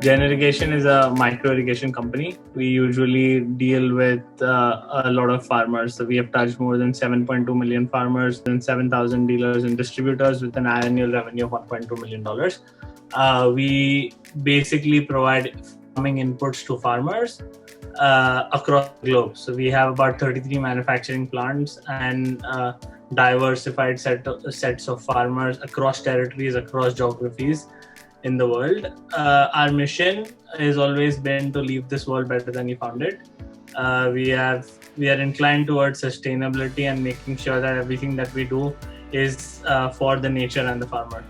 Jain Irrigation is a micro-irrigation company. We usually deal with a lot of farmers. So we have touched more than 7.2 million farmers and 7,000 dealers and distributors with an annual revenue of $1.2 million. We basically provide farming inputs to farmers across the globe. So we have about 33 manufacturing plants and diversified sets of farmers across territories, across geographies in the world. Our mission has always been to leave this world better than you found it. We are inclined towards sustainability and making sure that everything that we do is for the nature and the farmer.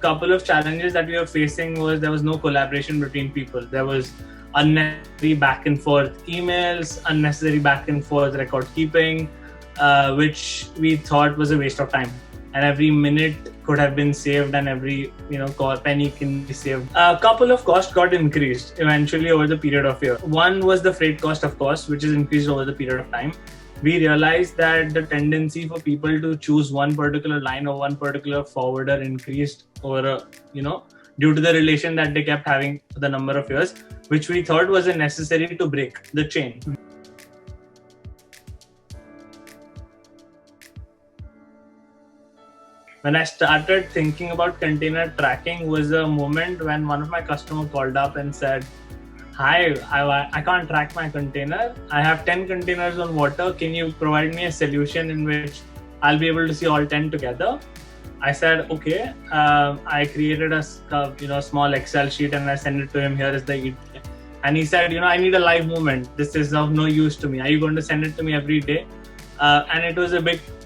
Couple of challenges that we were facing was there was no collaboration between people. There was unnecessary back and forth emails, unnecessary back and forth record keeping, which we thought was a waste of time. And every minute could have been saved, and every penny can be saved. A couple of costs got increased eventually over the period of year. One was the freight cost, of course, which is increased over the period of time. We realized that the tendency for people to choose one particular line or one particular forwarder increased over due to the relation that they kept having for the number of years, which we thought was necessary to break the chain. When I started thinking about container tracking was a moment when one of my customers called up and said, "Hi, I can't track my container. I have 10 containers on water. Can you provide me a solution in which I'll be able to see all 10 together?" I said, "Okay." I created a small Excel sheet and I sent it to him. Here is the and he said, "I need a live movement. This is of no use to me. Are you going to send it to me every day?" And it was a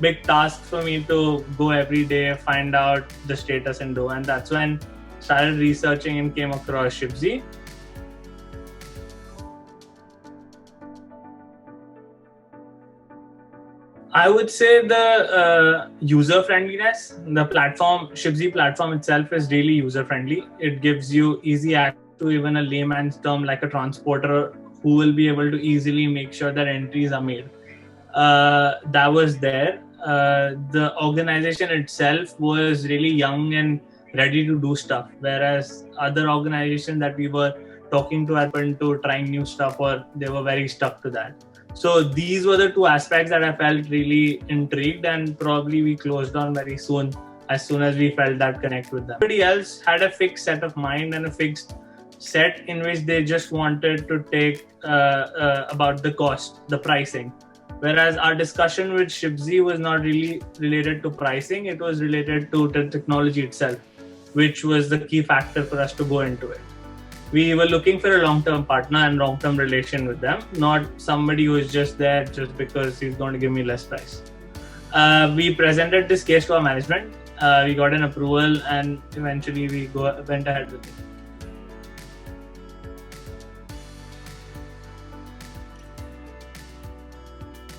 big task for me to go every day, find out the status and do. And that's when I started researching and came across Shipsy. I would say the user friendliness, the platform, Shipsy platform itself is really user friendly. It gives you easy access to even a layman's term like a transporter who will be able to easily make sure that entries are made. That was there. The organization itself was really young and ready to do stuff, whereas other organizations that we were talking to were open to trying new stuff, or they were very stuck to that. So these were the two aspects that I felt really intrigued, and probably we closed on very soon as we felt that connect with them. Everybody else had a fixed set of mind and a fixed set in which they just wanted to take about the cost, the pricing. Whereas our discussion with Shipsy was not really related to pricing, it was related to the technology itself, which was the key factor for us to go into it. We were looking for a long-term partner and long-term relation with them, not somebody who is just there just because he's going to give me less price. We presented this case to our management, we got an approval, and eventually we went ahead with it.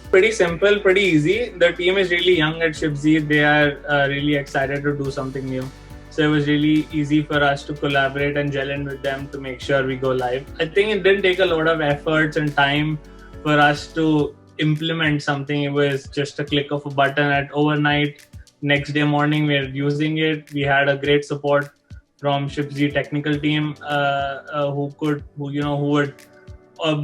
Pretty simple, pretty easy. The team is really young at Shipsy. They are really excited to do something new. So it was really easy for us to collaborate and gel in with them to make sure we go live. I think it didn't take a lot of efforts and time for us to implement something. It was just a click of a button at overnight. Next day morning, we were using it. We had a great support from Shipsy technical team who would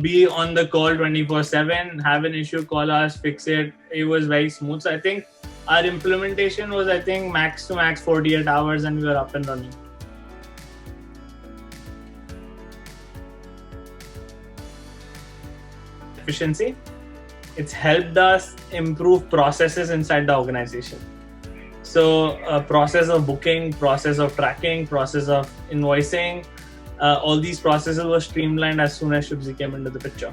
be on the call 24/7, have an issue, call us, fix it. It was very smooth. So I think our implementation was, max to max 48 hours and we were up and running. Efficiency. It's helped us improve processes inside the organization. So process of booking, process of tracking, process of invoicing, all these processes were streamlined as soon as Shipsy came into the picture.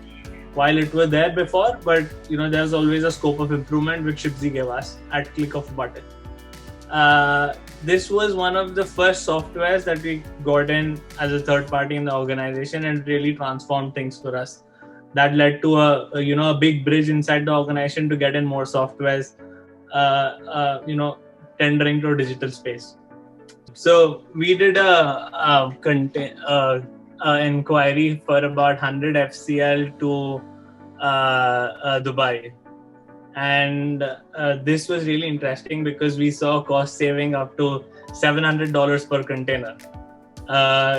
While it was there before, but there's always a scope of improvement which Shipsy gave us at click of a button. This was one of the first softwares that we got in as a third party in the organization, and really transformed things for us. That led to a big bridge inside the organization to get in more softwares, tendering to a digital space. So we did a inquiry for about 100 FCL to Dubai. And this was really interesting because we saw cost saving up to $700 per container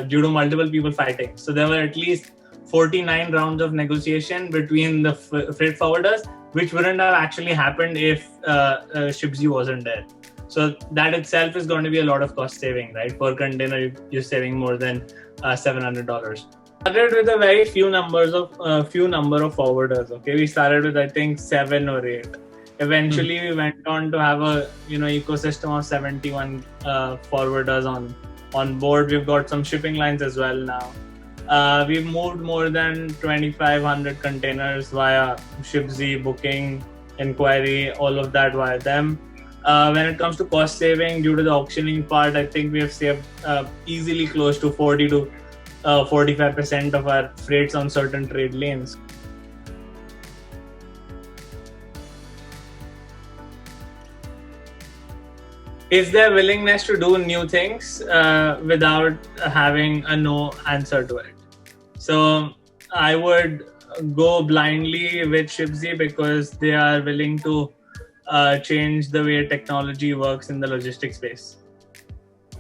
due to multiple people fighting. So there were at least 49 rounds of negotiation between the freight forwarders, which wouldn't have actually happened if Shipsy wasn't there. So that itself is going to be a lot of cost saving, right? Per container, you're saving more than $700. Started with a very few number of forwarders. Okay, we started with I think 7 or 8. Eventually, we went on to have a ecosystem of 71 forwarders on board. We've got some shipping lines as well now. We've moved more than 2,500 containers via Shipsy, booking, inquiry, all of that via them. When it comes to cost saving due to the auctioning part, I think we have saved easily close to 40 to 45% of our freights on certain trade lanes. Is there willingness to do new things without having a no answer to it? So I would go blindly with Shipsy because they are willing to change the way technology works in the logistics space.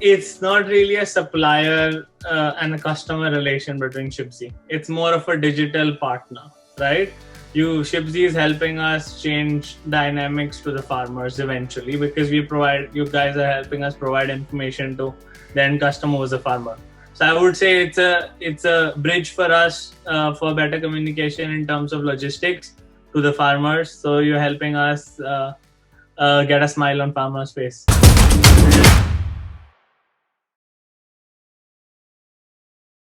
It's not really a supplier and a customer relation between Shipsy. It's more of a digital partner, right? Shipsy is helping us change dynamics to the farmers eventually because you guys are helping us provide information to the end customer who's a farmer. So I would say it's a bridge for us for better communication in terms of logistics to the farmers. So you're helping us get a smile on farmers' face.